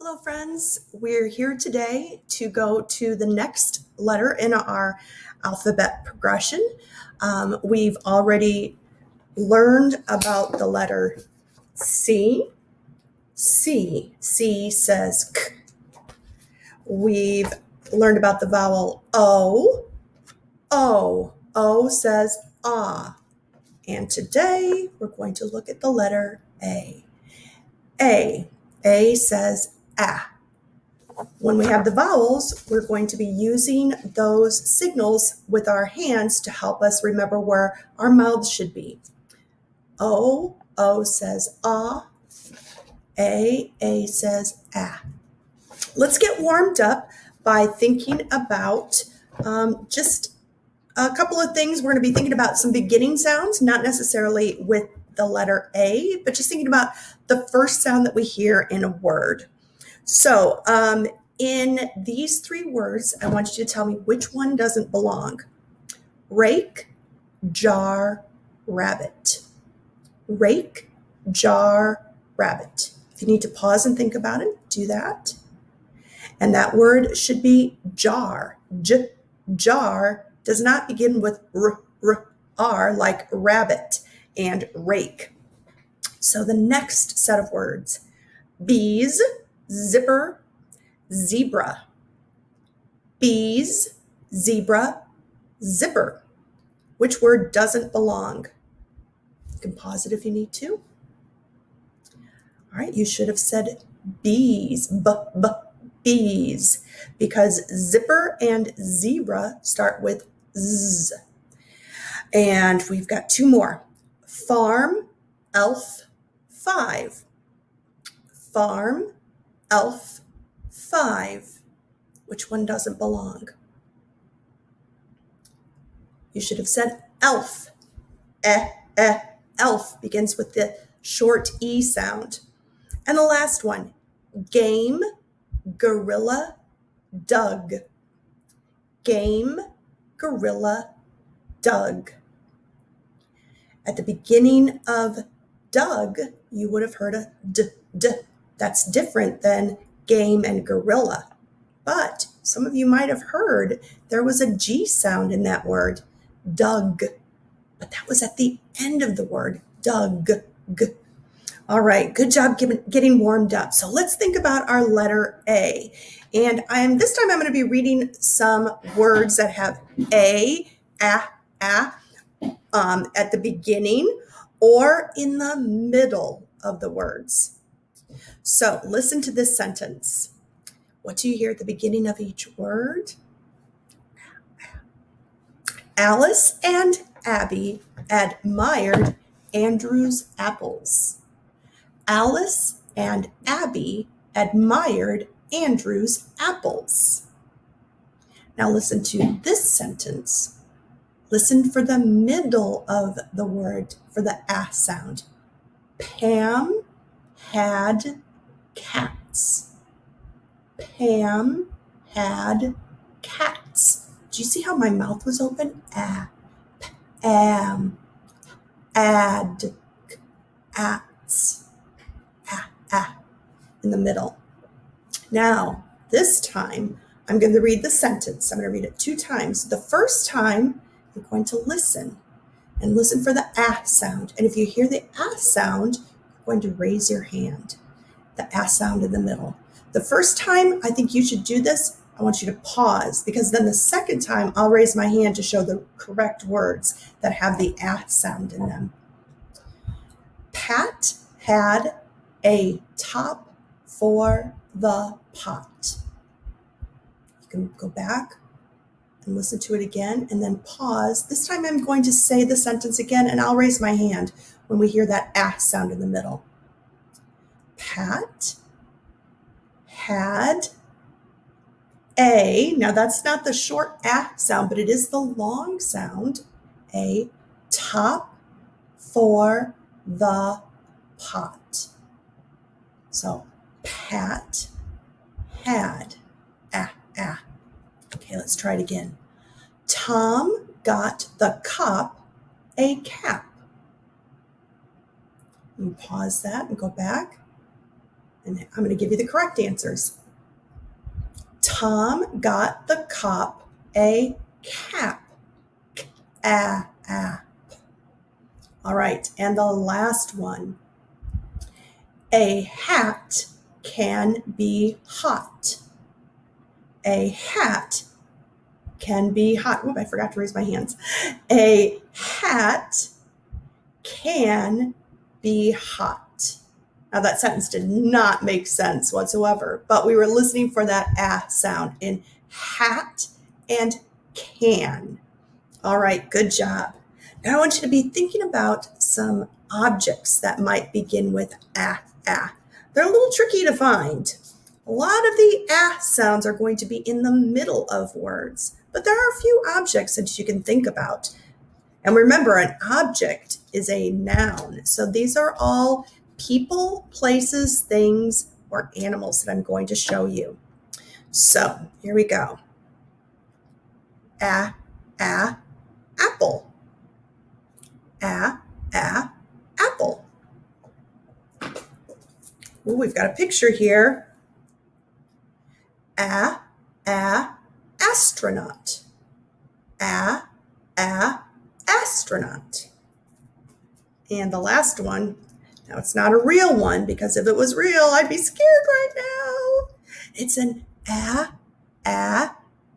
Hello, friends. We're here today to go to the next letter in our alphabet progression. We've already learned about the letter C. C says K. We've learned about the vowel O. O says Ah. And today we're going to look at the letter A. A says Ah. When we have the vowels, we're going to be using those signals with our hands to help us remember where our mouths should be. O says ah. A says ah. Let's get warmed up by thinking about just a couple of things. We're going to be thinking about some beginning sounds, not necessarily with the letter A, but just thinking about the first sound that we hear in a word. So in these three words, I want you to tell me which one doesn't belong. Rake, jar, rabbit. Rake, jar, rabbit. If you need to pause and think about it, do that. And that word should be jar. Jar does not begin with r like rabbit and rake. So the next set of words, bees, zipper, zebra. Bees, zebra, zipper. Which word doesn't belong? You can pause it if you need to. All right, you should have said bees, bees, because zipper and zebra start with z. And we've got two more. Farm, elf, 5. Farm, elf, 5. Which one doesn't belong? You should have said elf. Elf begins with the short E sound. And the last one, game, gorilla, Doug. Game, gorilla, Doug. At the beginning of Doug, you would have heard a d. That's different than game and gorilla. But some of you might have heard there was a G sound in that word, Doug. But that was at the end of the word, Doug. All right, good job getting warmed up. So let's think about our letter A. And this time I'm going to be reading some words that have A, at the beginning or in the middle of the words. So listen to this sentence. What do you hear at the beginning of each word? Alice and Abby admired Andrew's apples. Alice and Abby admired Andrew's apples. Now listen to this sentence. Listen for the middle of the word for the ah sound. Pam had cats. Pam had cats. Do you see how my mouth was open? Am, add, ats, in the middle. Now, this time, I'm going to read the sentence. I'm going to read it 2 times. The first time, you're going to listen and listen for the ah sound. And if you hear the ah sound, you're going to raise your hand. The ah sound in the middle. The first time I think you should do this, I want you to pause, because then the second time I'll raise my hand to show the correct words that have the ah sound in them. Pat had a top for the pot. You can go back and listen to it again and then pause. This time I'm going to say the sentence again and I'll raise my hand when we hear that ah sound in the middle. Pat had a, now that's not the short ah sound, but it is the long sound, a top for the pot. So Pat had ah. Okay, let's try it again. Tom got the cop a cap. You pause that and go back And I'm going to give you the correct answers. Tom got the cop a cap. All right, and the last one. A hat can be hot. A hat can be hot. Oop, I forgot to raise my hands. A hat can be hot. Now that sentence did not make sense whatsoever, but we were listening for that ah sound in hat and can. All right, good job. Now I want you to be thinking about some objects that might begin with ah. They're a little tricky to find. A lot of the ah sounds are going to be in the middle of words, but there are a few objects that you can think about. And remember, an object is a noun. So these are all people, places, things, or animals that I'm going to show you. So here we go. Apple. Apple. Ooh, we've got a picture here. Astronaut. Astronaut. And the last one, now it's not a real one, because if it was real, I'd be scared right now. It's an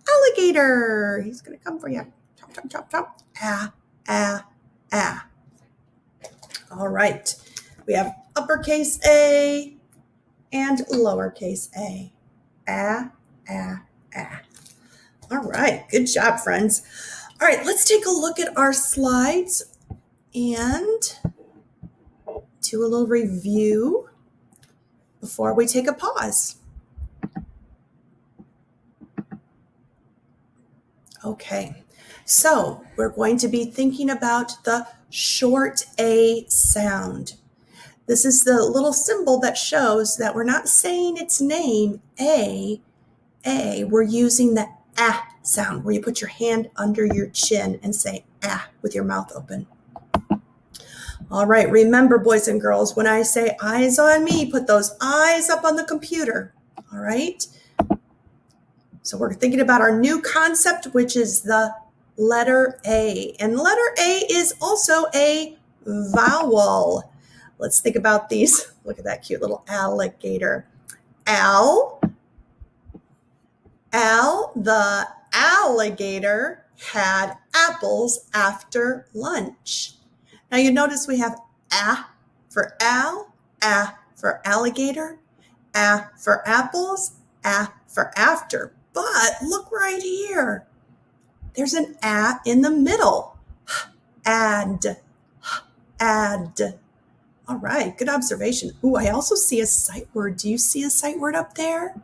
alligator. He's going to come for you. Chop. All right. We have uppercase A and lowercase a. All right. Good job, friends. All right. Let's take a look at our slides and do a little review before we take a pause. Okay, so we're going to be thinking about the short A sound. This is the little symbol that shows that we're not saying its name, A. We're using the ah sound, where you put your hand under your chin and say ah with your mouth open. All right, remember, boys and girls, when I say eyes on me, put those eyes up on the computer. All right? So we're thinking about our new concept, which is the letter A. And letter A is also a vowel. Let's think about these. Look at that cute little alligator. Al, the alligator, had apples after lunch. Now you notice we have ah for al, ah for alligator, ah for apples, ah for after. But look right here. There's an ah in the middle. Add. All right, good observation. Ooh, I also see a sight word. Do you see a sight word up there?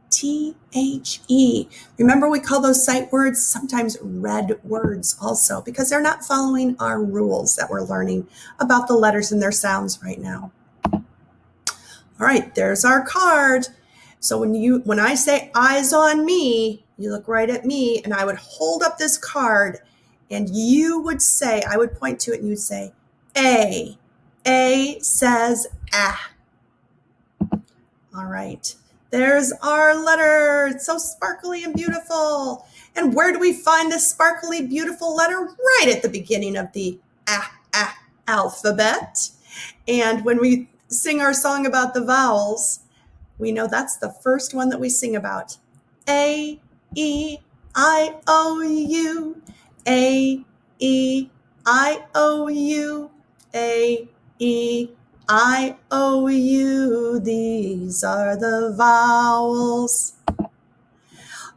T-H-E. Remember, we call those sight words sometimes red words also, because they're not following our rules that we're learning about the letters and their sounds right now. All right, there's our card. So when I say eyes on me, you look right at me, and I would hold up this card, and you would say, I would point to it, and you'd say, A. A says ah. All right. There's our letter. It's so sparkly and beautiful. And where do we find this sparkly, beautiful letter? Right at the beginning of the alphabet. And when we sing our song about the vowels, we know that's the first one that we sing about. A, E, I, O, U. A, E, I, O, U. A, E, I, O, U, these are the vowels.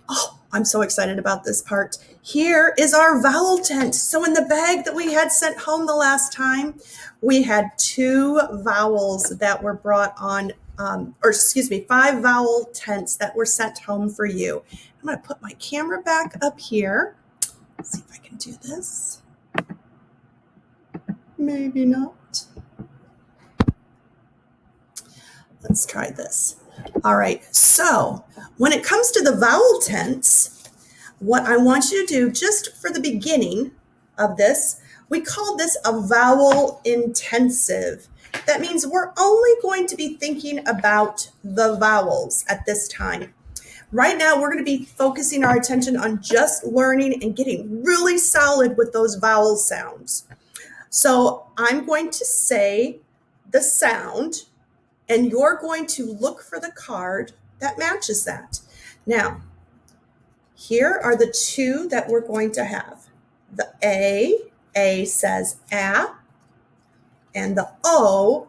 Oh, I'm so excited about this part. Here is our vowel tent. So in the bag that we had sent home the last time, we had 2 vowels that were brought on, 5 vowel tents that were sent home for you. I'm going to put my camera back up here. Let's see if I can do this. Maybe not. Let's try this. All right, so when it comes to the vowel tents, what I want you to do just for the beginning of this, we call this a vowel intensive. That means we're only going to be thinking about the vowels at this time. Right now, we're going to be focusing our attention on just learning and getting really solid with those vowel sounds. So I'm going to say the sound, and you're going to look for the card that matches that. Now, here are the two that we're going to have. The A says a, and the O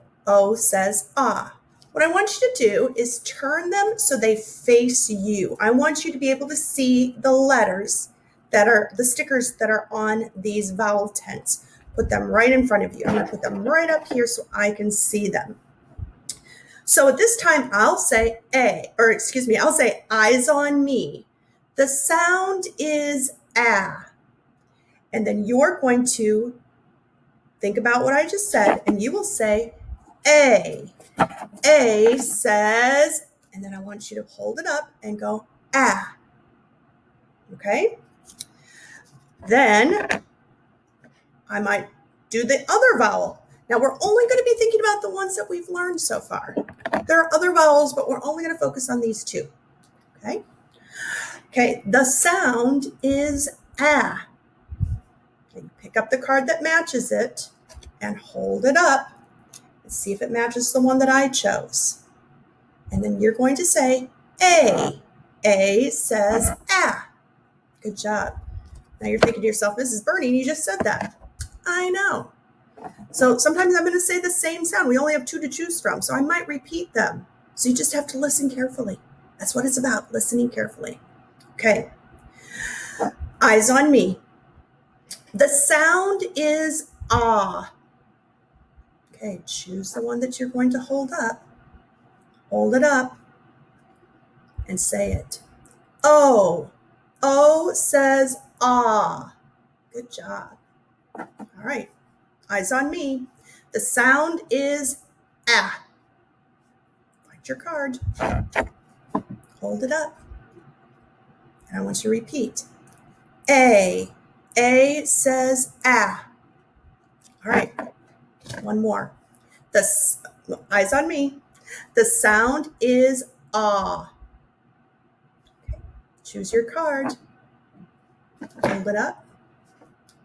says ah. What I want you to do is turn them so they face you. I want you to be able to see the letters that are the stickers that are on these vowel tents. Put them right in front of you. I'm going to put them right up here so I can see them. So at this time, I'll say I'll say eyes on me. The sound is ah. And then you're going to think about what I just said, and you will say A. A says, and then I want you to hold it up and go ah. Okay? Then I might do the other vowel. Now we're only going to be thinking about the ones that we've learned so far. There are other vowels, but we're only going to focus on these two. Okay? Okay, the sound is ah. You pick up the card that matches it and hold it up and see if it matches the one that I chose. And then you're going to say A. A says ah. Good job. Now you're thinking to yourself, Mrs. Bernie, you just said that. I know. So sometimes I'm going to say the same sound. We only have two to choose from, so I might repeat them. So you just have to listen carefully. That's what it's about, listening carefully. Okay. Eyes on me. The sound is ah. Okay, choose the one that you're going to hold up. Hold it up and say it. O. O says ah. Good job. All right. Eyes on me. The sound is ah. Find your card. Hold it up. And I want you to repeat. A. A says ah. All right. One more. Eyes on me. The sound is ah. Okay. Choose your card. Hold it up.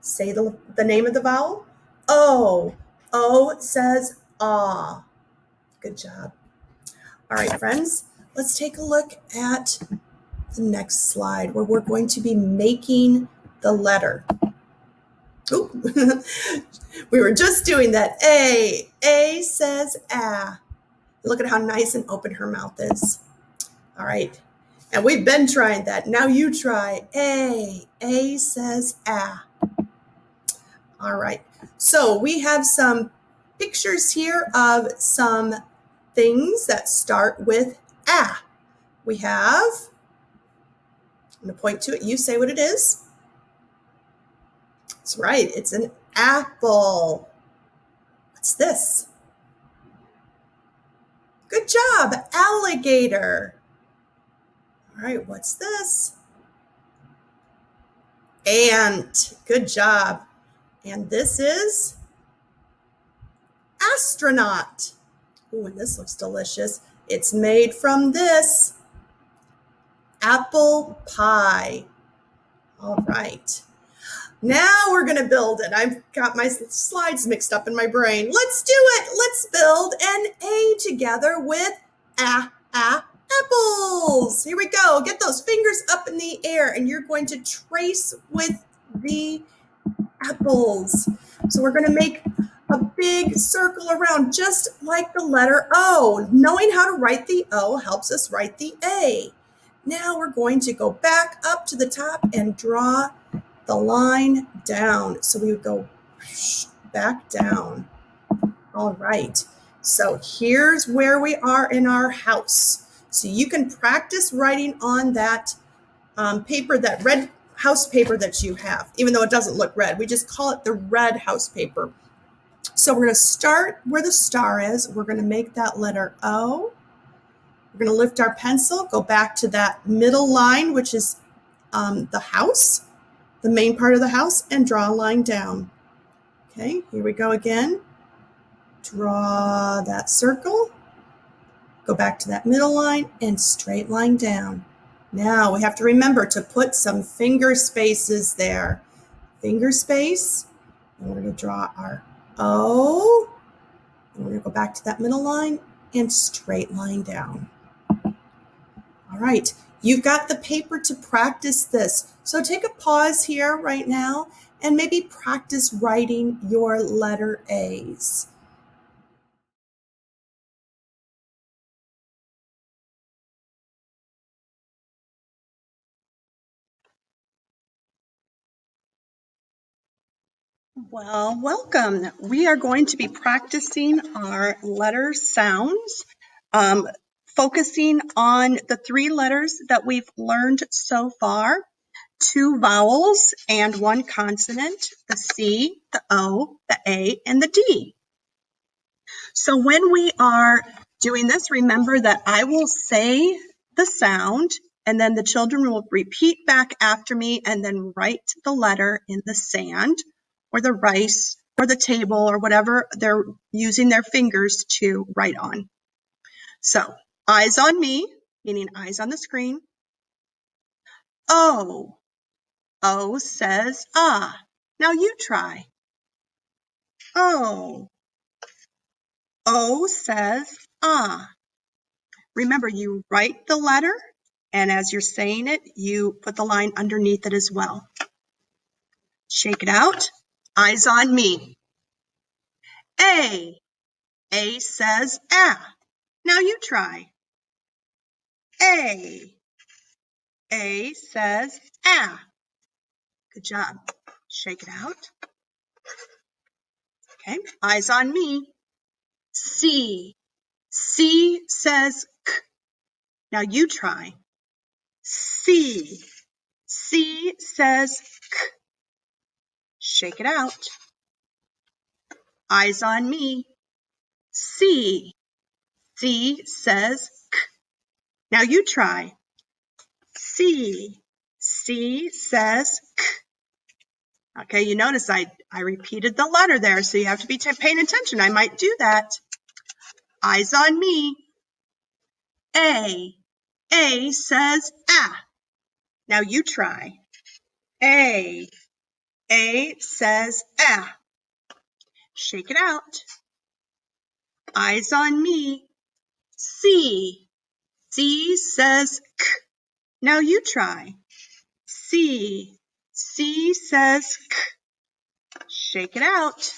Say the name of the vowel. O. O says ah. Good job. All right, friends, let's take a look at the next slide where we're going to be making the letter. Ooh. We were just doing that. A. A says ah. Look at how nice and open her mouth is. All right. And we've been trying that. Now you try. A. A says ah. All right. So we have some pictures here of some things that start with ah. We have, I'm going to point to it. You say what it is. That's right. It's an apple. What's this? Good job. Alligator. All right. What's this? Ant. Good job. And this is astronaut. Ooh, and this looks delicious. It's made from this. Apple pie. All right. Now we're going to build it. I've got my slides mixed up in my brain. Let's do it. Let's build an A together with apples. Here we go. Get those fingers up in the air and you're going to trace with the apples. So we're going to make a big circle around just like the letter O. Knowing how to write the O helps us write the A. Now we're going to go back up to the top and draw the line down. So we would go back down. All right. So here's where we are in our house. So you can practice writing on that paper, that red house paper that you have, even though it doesn't look red. We just call it the red house paper. So we're going to start where the star is. We're going to make that letter O. We're going to lift our pencil, go back to that middle line, which is the house, the main part of the house, and draw a line down. Okay, here we go again. Draw that circle. Go back to that middle line and straight line down. Now we have to remember to put some finger spaces there. Finger space, and we're going to draw our O, and we're going to go back to that middle line and straight line down. All right, you've got the paper to practice this. So take a pause here right now and maybe practice writing your letter A's. Well, welcome. We are going to be practicing our letter sounds, focusing on the 3 letters that we've learned so far, 2 vowels and 1 consonant, the C, the O, the A, and the D. So when we are doing this, remember that I will say the sound, and then the children will repeat back after me and then write the letter in the sand or the rice or the table or whatever they're using their fingers to write on. So, eyes on me, meaning eyes on the screen. O. O says ah. Now you try. O. O says ah. Remember, you write the letter, and as you're saying it, you put the line underneath it as well. Shake it out. Eyes on me. A. A says ah. Now you try. A. A says ah. Good job. Shake it out. Okay, eyes on me. C. C says k. Now you try. C. C says k. Shake it out. Eyes on me. C. C says k. Now you try. C. C says k. Okay, you notice I repeated the letter there, so you have to be paying attention. I might do that. Eyes on me. A. A says ah. Now you try. A. A says ah. Shake it out. Eyes on me. C. C says k. Now you try. C. C says k. Shake it out.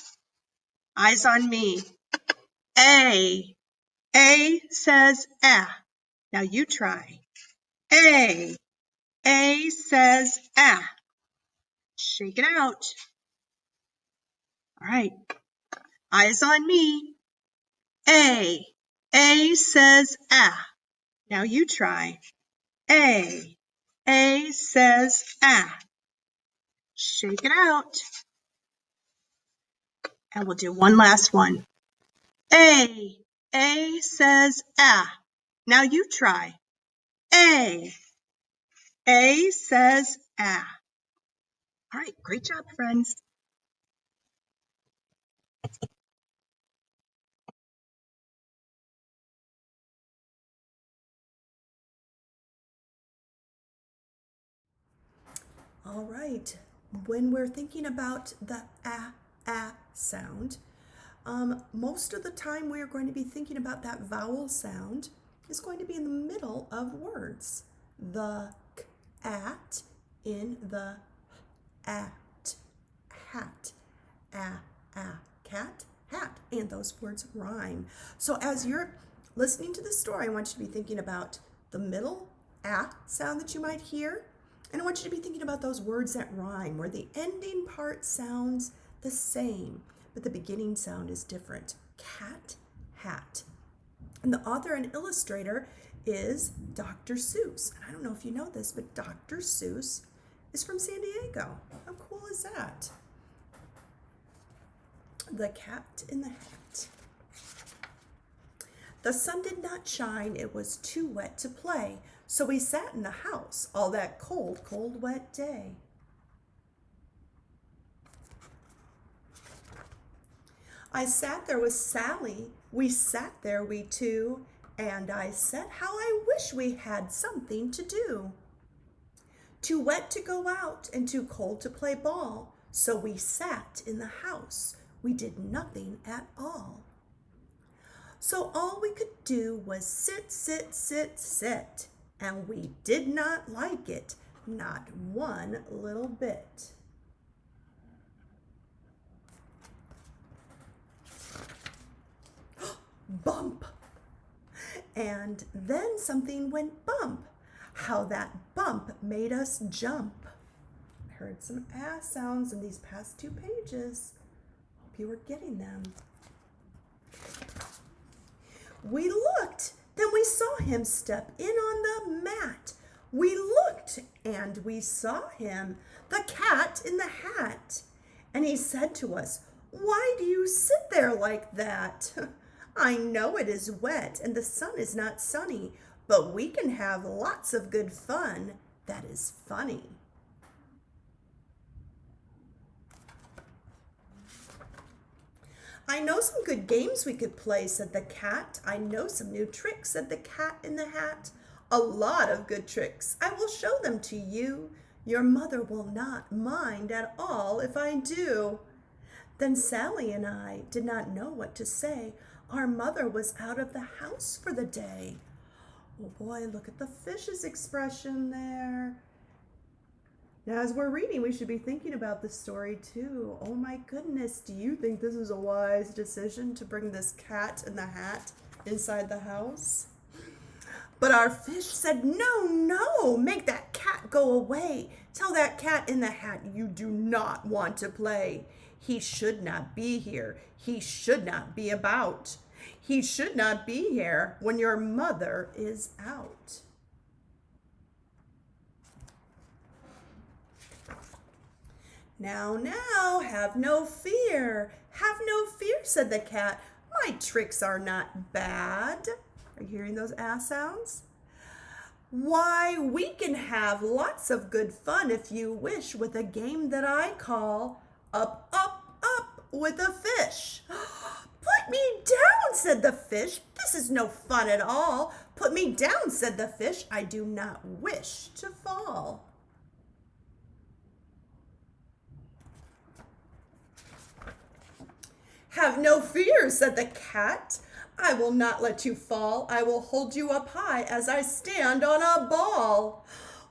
Eyes on me. A. A says ah. Now you try. A. A says ah. Shake it out. All right. Eyes on me. A. A says ah. Now you try. A. A says ah. Shake it out. And we'll do one last one. A. A says ah. Now you try. A. A says ah. All right, great job, friends. All right, when we're thinking about the ah sound, most of the time we're going to be thinking about that vowel sound is going to be in the middle of words. The at in the at, hat, cat, hat, and those words rhyme. So as you're listening to the story, I want you to be thinking about the middle sound that you might hear, and I want you to be thinking about those words that rhyme, where the ending part sounds the same, but the beginning sound is different. Cat, hat. And the author and illustrator is Dr. Seuss. And I don't know if you know this, but Dr. Seuss is from San Diego. How cool is that? The Cat in the Hat. The sun did not shine, it was too wet to play, so we sat in the house all that cold, cold, wet day. I sat there with Sally, we sat there, we two, and I said how I wish we had something to do. Too wet to go out and too cold to play ball, so we sat in the house, we did nothing at all. So all we could do was sit, sit, sit, sit, and we did not like it, not one little bit. Bump! And then something went bump. How that bump made us jump. I heard some ass sounds in these past 2 pages. Hope you were getting them. We looked, then we saw him step in on the mat. We looked and we saw him, the cat in the hat. And he said to us, "Why do you sit there like that? I know it is wet and the sun is not sunny, but we can have lots of good fun. That is funny." "I know some good games we could play," said the cat. "I know some new tricks," said the cat in the hat. "A lot of good tricks. I will show them to you. Your mother will not mind at all if I do." Then Sally and I did not know what to say. Our mother was out of the house for the day. Oh boy, look at the fish's expression there. Now, as we're reading, we should be thinking about this story too. Oh my goodness, do you think this is a wise decision to bring this cat in the hat inside the house? But our fish said, "No, no, make that cat go away. Tell that cat in the hat you do not want to play. He should not be here. He should not be about. He should not be here when your mother is out." Now, have no fear. Have no fear," said the cat. "My tricks are not bad." Are you hearing those ass sounds? "Why, we can have lots of good fun if you wish with a game that I call Up, Up, Up with a Fish." "Put me down," said the fish. "This is no fun at all." "Put me down," said the fish. "I do not wish to fall." "Have no fear," said the cat. "I will not let you fall. I will hold you up high as I stand on a ball,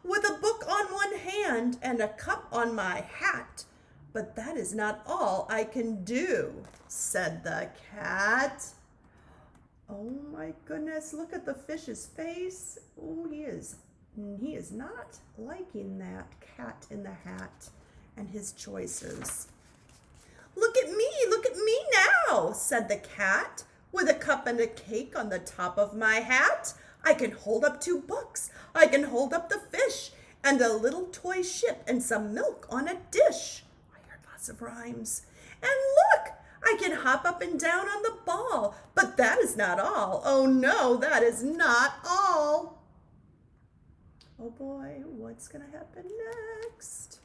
with a book on one hand and a cup on my hat. But that is not all I can do," said the cat. Oh my goodness, look at the fish's face. Oh, he is not liking that cat in the hat and his choices. Look at me now," said the cat, "with a cup and a cake on the top of my hat. I can hold up 2 books, I can hold up the fish, and a little toy ship and some milk on a dish." I heard lots of rhymes. "And look, I can hop up and down on the ball, but that is not all. Oh no, that is not all." Oh boy, what's gonna happen next?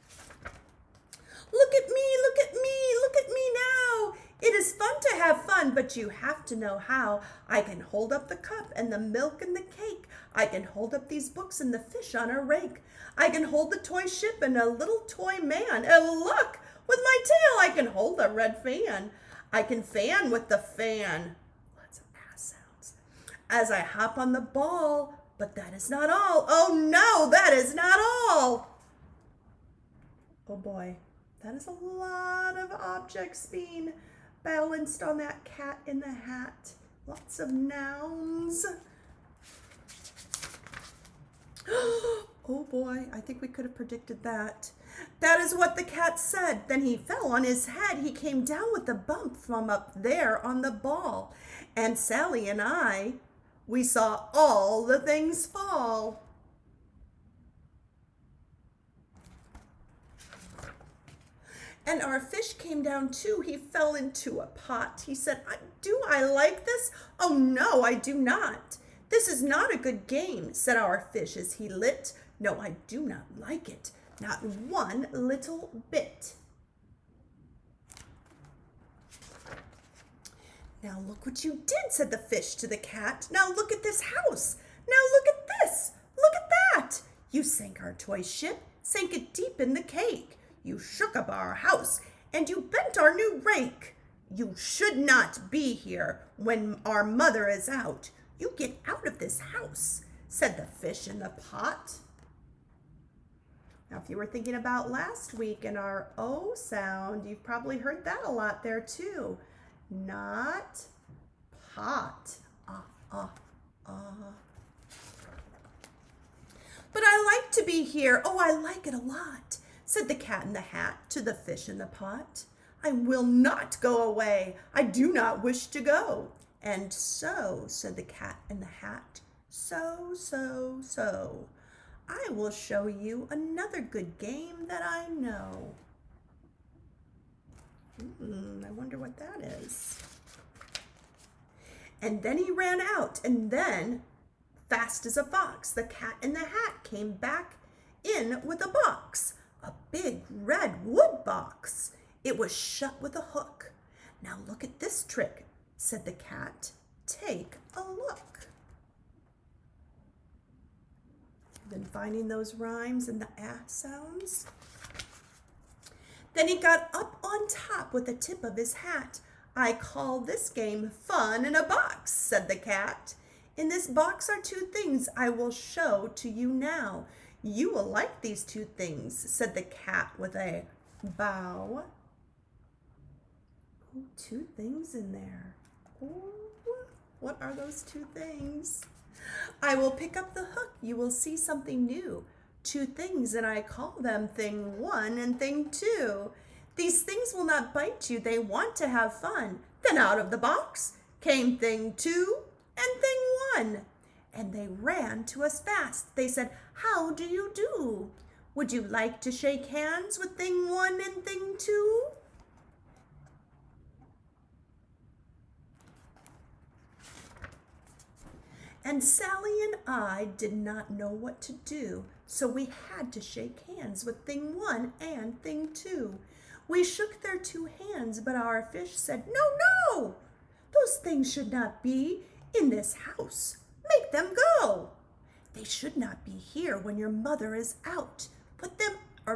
Look at me, look at me, look at me now. It is fun to have fun, but you have to know how. I can hold up the cup and the milk and the cake. I can hold up these books and the fish on a rake. I can hold the toy ship and a little toy man. And look, with my tail I can hold a red fan. I can fan with the fan. Lots of ass sounds. As I hop on the ball, but that is not all. Oh no, that is not all. Oh boy. That is a lot of objects being balanced on that cat in the hat. Lots of nouns. Oh boy, I think we could have predicted that. That is what the cat said. Then he fell on his head. He came down with a bump from up there on the ball. And Sally and I, we saw all the things fall. And our fish came down too. He fell into a pot. He said, "Do I like this? Oh no, I do not. This is not a good game," said our fish as he lit. "No, I do not like it. Not one little bit." Now look what you did, said the fish to the cat. Now look at this house. Now look at this. Look at that. You sank our toy ship, sank it deep in the cake. You shook up our house, and you bent our new rake. You should not be here when our mother is out. You get out of this house, said the fish in the pot. Now, if you were thinking about last week in our O sound, you've probably heard that a lot there too. Not pot. But I like to be here. Oh, I like it a lot, said the cat in the hat to the fish in the pot. I will not go away. I do not wish to go. And so, said the cat in the hat, so, I will show you another good game that I know. I wonder what that is. And then he ran out, and then, fast as a fox, the cat in the hat came back in with a box, a big red wood box. It was shut with a hook. Now look at this trick, said the cat. Take a look. Been finding those rhymes and the sounds? Then he got up on top with the tip of his hat. I call this game fun in a box, said the cat. In this box are two things I will show to you now. You will like these two things, said the cat with a bow. Oh, two things in there. Oh, what are those two things? I will pick up the hook. You will see something new. Two things, and I call them thing one and thing two. These things will not bite you. They want to have fun. Then out of the box came thing two and thing one. And they ran to us fast. They said, how do you do? Would you like to shake hands with thing one and thing two? And Sally and I did not know what to do, so we had to shake hands with thing one and thing two. We shook their two hands, but our fish said, no, those things should not be in this house. Make them go. They should not be here when your mother is out.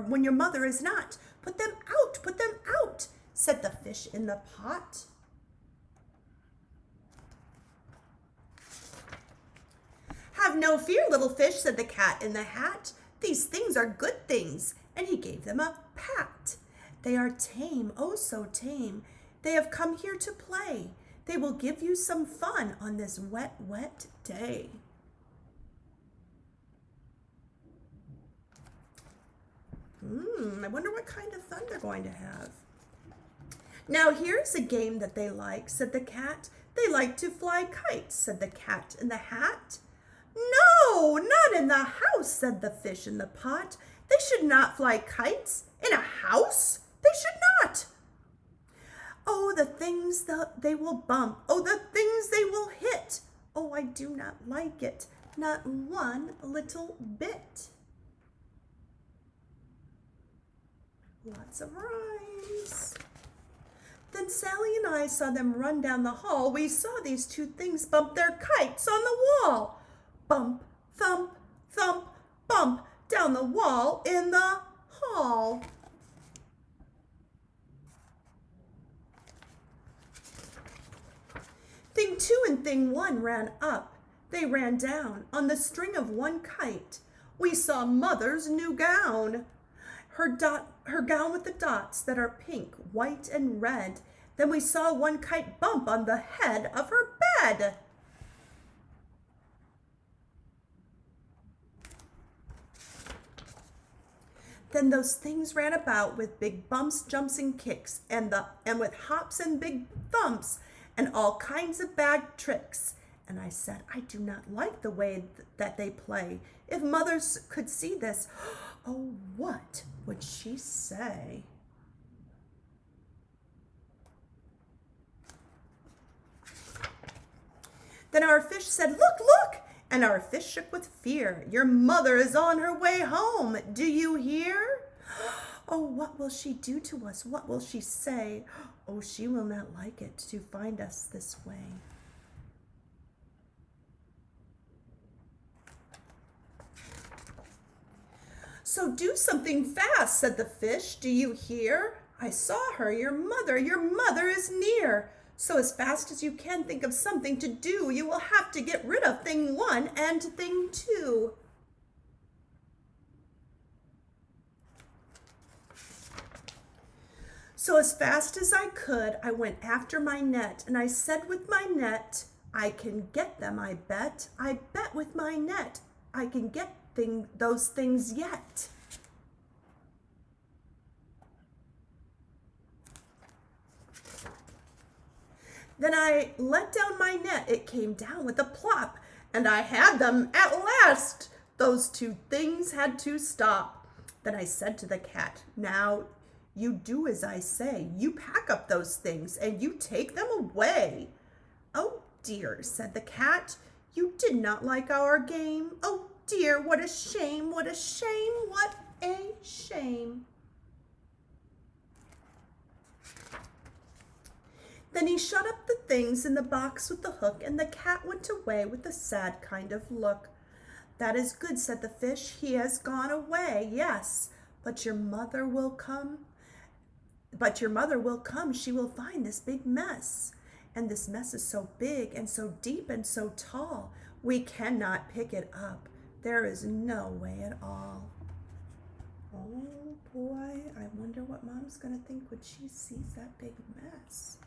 When your mother is not. Put them out, said the fish in the pot. Have no fear, little fish, said the cat in the hat. These things are good things, and he gave them a pat. They are tame, oh so tame. They have come here to play. They will give you some fun on this wet, wet day. I wonder what kind of fun they're going to have. Now here's a game that they like, said the cat. They like to fly kites, said the cat in the hat. No, not in the house, said the fish in the pot. They should not fly kites in a house. They should not. Oh, the things that they will bump. Oh, the things they will hit. Oh, I do not like it. Not one little bit. Lots of rhymes. Then Sally and I saw them run down the hall. We saw these two things bump their kites on the wall. Bump, thump, thump, bump down the wall in the hall. Thing two and thing one ran up. They ran down on the string of one kite. We saw mother's new gown. Her gown with the dots that are pink, white, and red. Then we saw one kite bump on the head of her bed. Then those things ran about with big bumps, jumps, and kicks, and with hops and big thumps, and all kinds of bad tricks. And I said, I do not like the way that they play. If mothers could see this, oh, what would she say? Then our fish said, look, look! And our fish shook with fear. Your mother is on her way home. Do you hear? Oh, what will she do to us? What will she say? Oh, she will not like it to find us this way. So do something fast, said the fish. Do you hear? I saw her, your mother is near. So as fast as you can think of something to do, you will have to get rid of thing 1 and thing 2. So as fast as I could, I went after my net, and I said with my net, I can get them, I bet. I bet with my net, I can get those things yet. Then I let down my net, it came down with a plop, and I had them at last. Those 2 things had to stop. Then I said to the cat, now you do as I say. You pack up those things and you take them away. Oh dear, said the cat, you did not like our game. Oh dear, what a shame, what a shame, what a shame. Then he shut up the things in the box with the hook, and the cat went away with a sad kind of look. That is good, said the fish, he has gone away, yes, but your mother will come. She will find this big mess. And this mess is so big and so deep and so tall, we cannot pick it up. There is no way at all. Oh boy, I wonder what Mom's gonna think when she sees that big mess.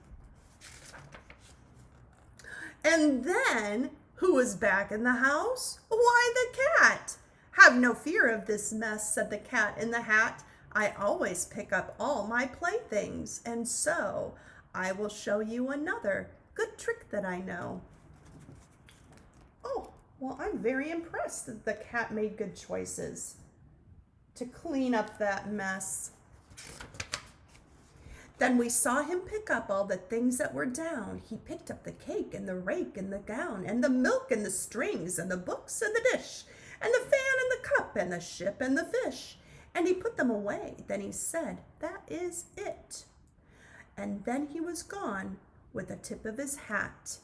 And then, who was back in the house? Why, the cat. Have no fear of this mess, said the cat in the hat. I always pick up all my playthings, and so I will show you another good trick that I know. Oh, well, I'm very impressed that the cat made good choices to clean up that mess. Then we saw him pick up all the things that were down. He picked up the cake and the rake and the gown and the milk and the strings and the books and the dish and the fan and the cup and the ship and the fish. And he put them away. Then he said, that is it. And then he was gone with the tip of his hat.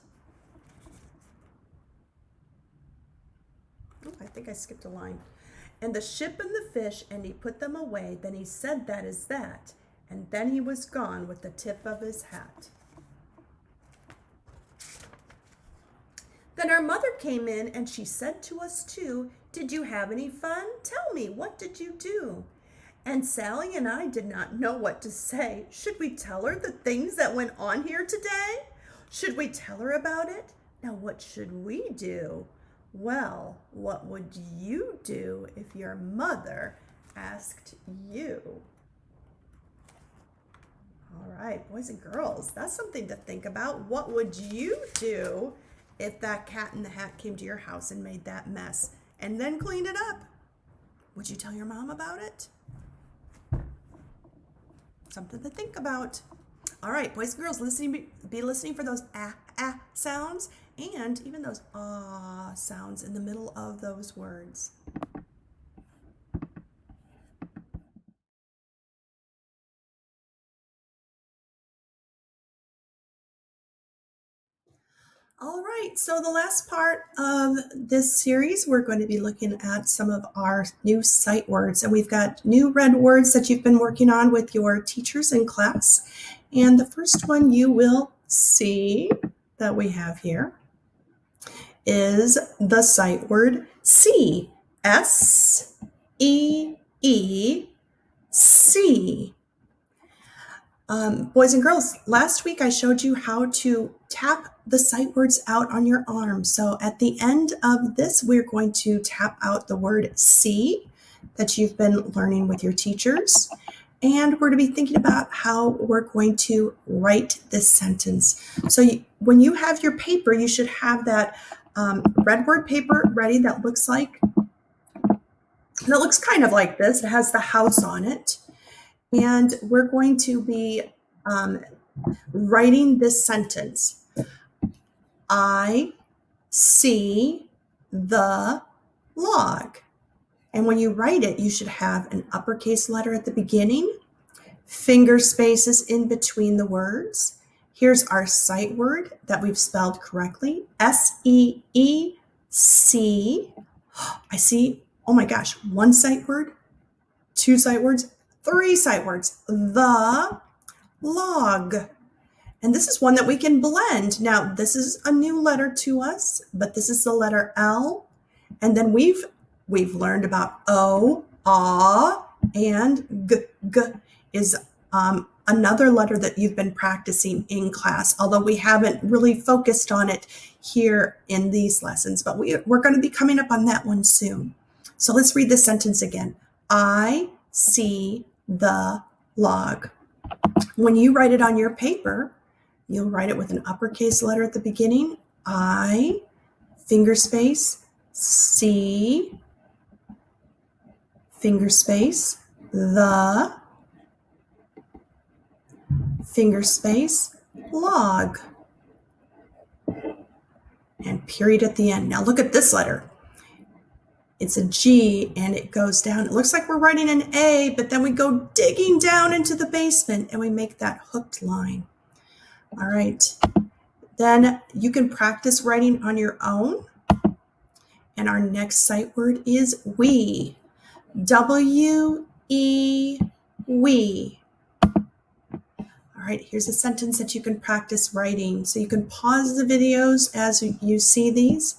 Oh, I think I skipped a line. And the ship and the fish, and he put them away. Then he said, that is that. And then he was gone with the tip of his hat. Then our mother came in, and she said to us too, did you have any fun? Tell me, what did you do? And Sally and I did not know what to say. Should we tell her the things that went on here today? Should we tell her about it? Now what should we do? Well, what would you do if your mother asked you? All right, boys and girls, that's something to think about. What would you do if that cat in the hat came to your house and made that mess and then cleaned it up? Would you tell your mom about it? Something to think about. All right, boys and girls, be listening for those sounds and even those sounds in the middle of those words. All right, so the last part of this series, we're going to be looking at some of our new sight words. And we've got new red words that you've been working on with your teachers in class. And the first one you will see that we have here is the sight word see. S-E-E, see. Boys and girls, last week I showed you how to tap the sight words out on your arm. So at the end of this, we're going to tap out the word see that you've been learning with your teachers. And we're going to be thinking about how we're going to write this sentence. So when you have your paper, you should have that red word paper ready that looks kind of like this. It has the house on it. And we're going to be writing this sentence. I see the log. And when you write it, you should have an uppercase letter at the beginning, finger spaces in between the words. Here's our sight word that we've spelled correctly, S-E-E-C. I see, oh my gosh, one sight word, two sight words, three sight words, the log. And this is one that we can blend. Now, this is a new letter to us, but this is the letter L. And then we've learned about O, A, and G. G is another letter that you've been practicing in class, although we haven't really focused on it here in these lessons, but we're going to be coming up on that one soon. So let's read this sentence again. I see the log. When you write it on your paper, you'll write it with an uppercase letter at the beginning. I, finger space, see, finger space, the, finger space, log, and period at the end. Now look at this letter. It's a G and it goes down. It looks like we're writing an A, but then we go digging down into the basement and we make that hooked line. All right. Then you can practice writing on your own. And our next sight word is we. W-E, we. All right, here's a sentence that you can practice writing. So you can pause the videos as you see these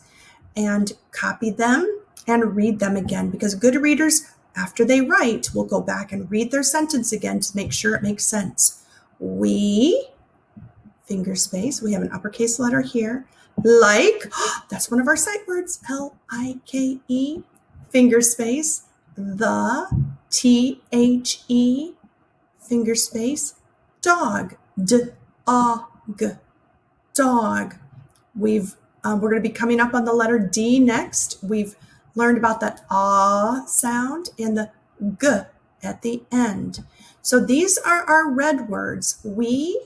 and copy them and read them again, because good readers, after they write, will go back and read their sentence again to make sure it makes sense. We, finger space, we have an uppercase letter here. Like, that's one of our sight words, L-I-K-E, finger space, the, T-H-E, finger space, dog, D-O-G, dog. We're going to be coming up on the letter D next. We've learned about that ah sound and the g at the end. So these are our red words. We,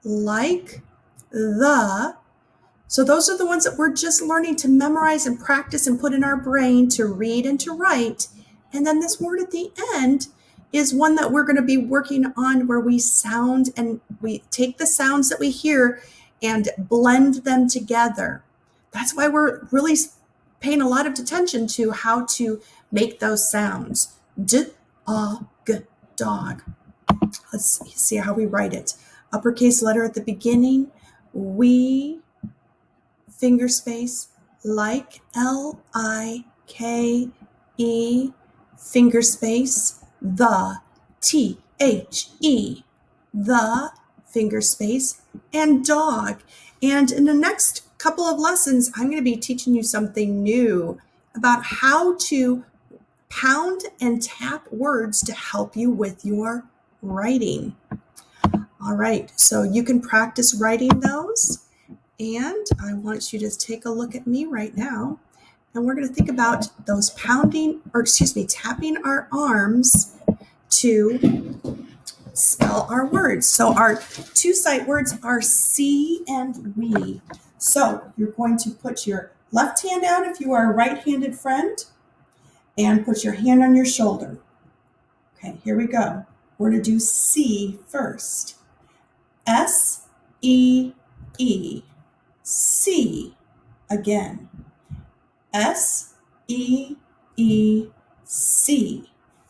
like, the. So those are the ones that we're just learning to memorize and practice and put in our brain to read and to write. And then this word at the end is one that we're going to be working on, where we sound and we take the sounds that we hear and blend them together. That's why we're really paying a lot of attention to how to make those sounds. D-O-G, dog. Let's see how we write it. Uppercase letter at the beginning. We, finger space, like, L-I-K-E, finger space, the, T-H-E, the, finger space, and dog. And in the next couple of lessons, I'm going to be teaching you something new about how to pound and tap words to help you with your writing. All right, so you can practice writing those. And I want you to take a look at me right now. And we're going to think about those tapping our arms to spell our words. So our two sight words are see and we. So you're going to put your left hand out if you are a right-handed friend, and put your hand on your shoulder. Okay, here we go. We're going to do C first. S-E-E. C. Again. S-E-E-C.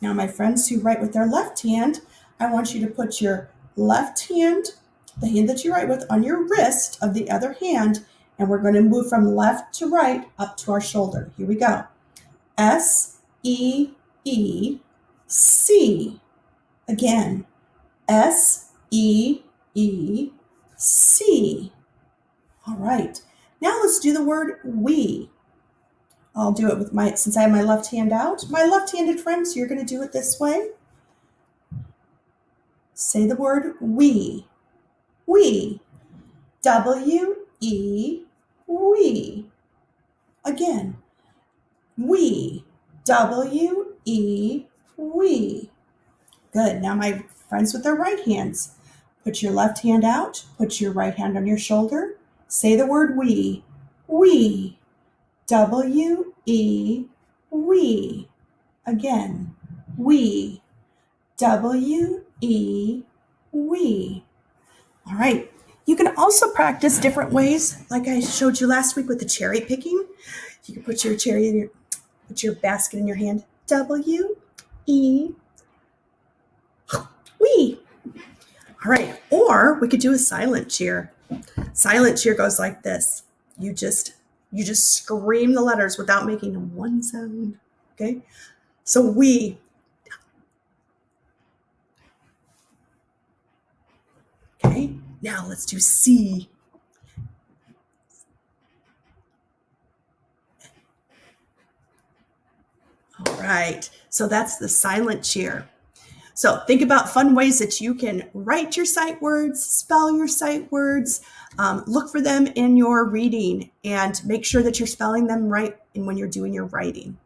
Now, my friends who write with their left hand, I want you to put your left hand, the hand that you write with, on your wrist of the other hand, and we're going to move from left to right up to our shoulder. Here we go. S-E-E-C. Again. S-E-E-C. All right. Now let's do the word we. I'll do it with since I have my left hand out. My left-handed friends, you're going to do it this way. Say the word we. We. W-E, we. Again. We. W-E, we. Good. Now my friends with their right hands. Put your left hand out. Put your right hand on your shoulder. Say the word we. We. W-E, we. Again. We. W-E, E, we. All right. You can also practice different ways, like I showed you last week with the cherry picking. You can put your basket in your hand. W, E, we. All right. Or we could do a silent cheer. Silent cheer goes like this. You just scream the letters without making one sound. Okay. So we. Okay. Now let's do C. All right. So that's the silent cheer. So think about fun ways that you can write your sight words, spell your sight words, look for them in your reading, and make sure that you're spelling them right when you're doing your writing.